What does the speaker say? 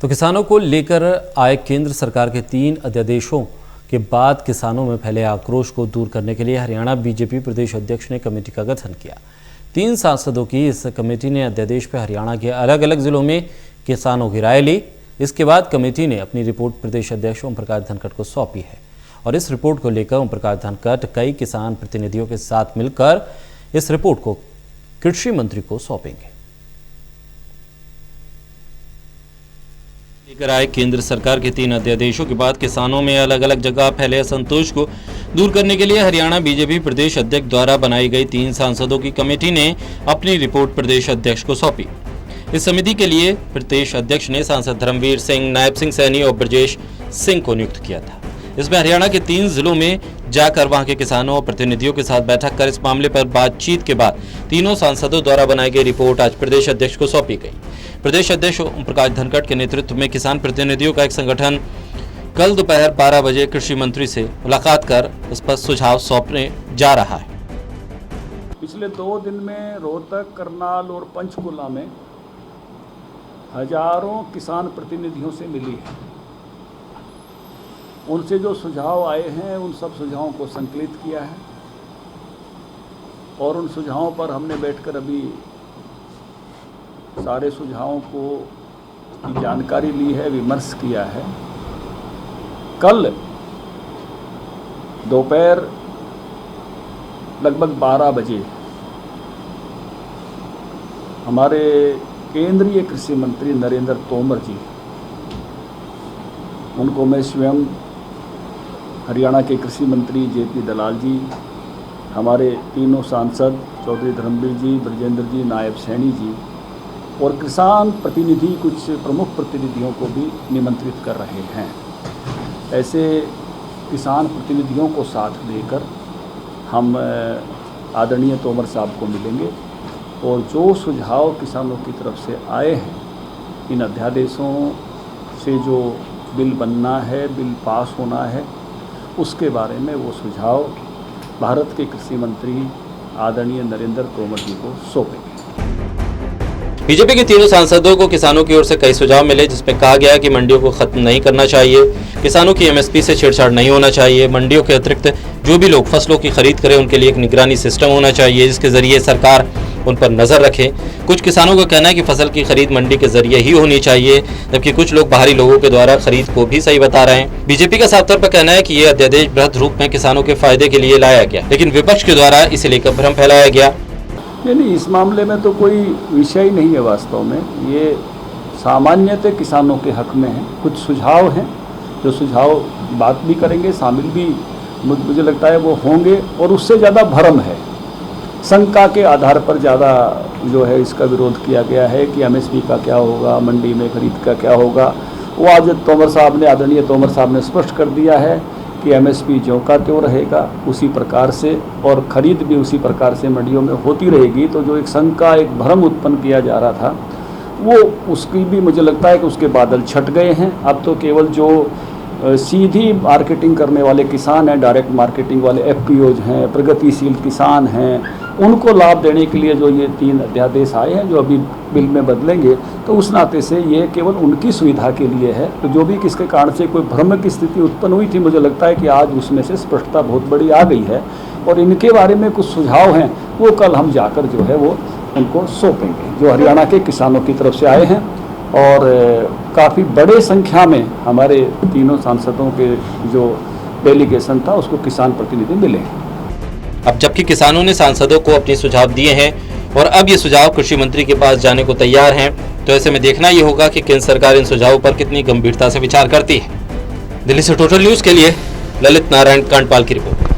तो किसानों को लेकर आए केंद्र सरकार के 3 अध्यादेशों के बाद किसानों में फैले आक्रोश को दूर करने के लिए हरियाणा बीजेपी प्रदेश अध्यक्ष ने कमेटी का गठन किया। 3 सांसदों की इस कमेटी ने अध्यादेश पर हरियाणा के अलग अलग जिलों में किसानों की राय ली। इसके बाद कमेटी ने अपनी रिपोर्ट प्रदेश अध्यक्ष ओम प्रकाश धनखड़ को सौंपी है और इस रिपोर्ट को लेकर ओम प्रकाश धनखड़ कई किसान प्रतिनिधियों के साथ मिलकर इस रिपोर्ट को कृषि मंत्री को सौंपेंगे। लेकर आए केंद्र सरकार के 3 अध्यादेशों के बाद किसानों में अलग अलग जगह फैले असंतोष को दूर करने के लिए हरियाणा बीजेपी प्रदेश अध्यक्ष द्वारा बनाई गई 3 सांसदों की कमेटी ने अपनी रिपोर्ट प्रदेश अध्यक्ष को सौंपी। इस समिति के लिए प्रदेश अध्यक्ष ने सांसद धर्मवीर सिंह, नायब सिंह सैनी और ब्रजेश सिंह को नियुक्त किया था। इसमें हरियाणा के 3 जिलों में जाकर वहां के किसानों और प्रतिनिधियों के साथ बैठक कर इस मामले पर बातचीत के बाद तीनों सांसदों द्वारा बनाई गई रिपोर्ट आज प्रदेश अध्यक्ष को सौंपी गई। प्रदेश अध्यक्ष ओम प्रकाश धनखड़ के नेतृत्व में किसान प्रतिनिधियों का एक संगठन कल दोपहर 12 बजे कृषि मंत्री से मुलाकात कर उस पर सुझाव सौंपने जा रहा है। पिछले 2 दिन में रोहतक, करनाल और पंचकुला में हजारों किसान प्रतिनिधियों से मिली है। उनसे जो सुझाव आए हैं उन सब सुझावों को संकलित किया है और उन सुझावों पर हमने बैठकर अभी सारे सुझावों की जानकारी ली है, विमर्श किया है। कल दोपहर लगभग 12 बजे हमारे केंद्रीय कृषि मंत्री नरेंद्र तोमर जी, उनको मैं स्वयं, हरियाणा के कृषि मंत्री जेपी दलाल जी, हमारे तीनों सांसद चौधरी धर्मवीर जी, ब्रजेंद्र जी, नायब सैनी जी और किसान प्रतिनिधि, कुछ प्रमुख प्रतिनिधियों को भी निमंत्रित कर रहे हैं। ऐसे किसान प्रतिनिधियों को साथ लेकर हम आदरणीय तोमर साहब को मिलेंगे और जो सुझाव किसानों की तरफ से आए हैं, इन अध्यादेशों से जो बिल बनना है, बिल पास होना है, उसके बारे में वो सुझाव भारत के कृषि मंत्री आदरणीय नरेंद्र तोमर जी को सौंपेंगे। बीजेपी के तीनों सांसदों को किसानों की ओर से कई सुझाव मिले, जिसमें कहा गया कि मंडियों को खत्म नहीं करना चाहिए, किसानों की एमएसपी से छेड़छाड़ नहीं होना चाहिए, मंडियों के अतिरिक्त जो भी लोग फसलों की खरीद करें उनके लिए एक निगरानी सिस्टम होना चाहिए जिसके जरिए सरकार उन पर नजर रखे। कुछ किसानों का कहना है कि फसल की खरीद मंडी के जरिए ही होनी चाहिए, जबकि कुछ लोग बाहरी लोगों के द्वारा खरीद को भी सही बता रहे हैं। बीजेपी का साफ तौर पर कहना है कि ये अध्यादेश बृहद रूप में किसानों के फायदे के लिए लाया गया, लेकिन विपक्ष के द्वारा इसे लेकर भ्रम फैलाया गया। नहीं, इस मामले में तो कोई विषय ही नहीं है। वास्तव में ये सामान्यतः किसानों के हक में है। कुछ सुझाव हैं जो सुझाव बात भी करेंगे, शामिल भी मुझे लगता है वो होंगे, और उससे ज़्यादा भ्रम है, शंका के आधार पर ज़्यादा जो है इसका विरोध किया गया है कि एमएसपी का क्या होगा, मंडी में खरीद का क्या होगा। वो आज तोमर साहब ने, आदरणीय तोमर साहब ने स्पष्ट कर दिया है कि एमएसपी ज्यों का त्यों रहेगा उसी प्रकार से, और ख़रीद भी उसी प्रकार से मंडियों में होती रहेगी। तो जो एक शंका, एक भ्रम उत्पन्न किया जा रहा था, वो उसकी भी मुझे लगता है कि उसके बादल छट गए हैं। अब तो केवल जो सीधी मार्केटिंग करने वाले किसान हैं, डायरेक्ट मार्केटिंग वाले एफपीओज हैं, प्रगतिशील किसान हैं, उनको लाभ देने के लिए जो ये 3 अध्यादेश आए हैं जो अभी बिल में बदलेंगे, तो उस नाते से ये केवल उनकी सुविधा के लिए है। तो जो भी किसके कारण से कोई भ्रम की स्थिति उत्पन्न हुई थी, मुझे लगता है कि आज उसमें से स्पष्टता बहुत बड़ी आ गई है और इनके बारे में कुछ सुझाव हैं वो कल हम जाकर जो है वो उनको सौंपेंगे, जो हरियाणा के किसानों की तरफ से आए हैं। और काफ़ी बड़े संख्या में हमारे तीनों सांसदों के जो डेलीगेशन था उसको किसान प्रतिनिधि मिले। अब जबकि किसानों ने सांसदों को अपने सुझाव दिए हैं और अब ये सुझाव कृषि मंत्री के पास जाने को तैयार हैं, तो ऐसे में देखना ये होगा कि केंद्र सरकार इन सुझावों पर कितनी गंभीरता से विचार करती है। दिल्ली से टोटल न्यूज़ के लिए ललित नारायण कांडपाल की रिपोर्ट।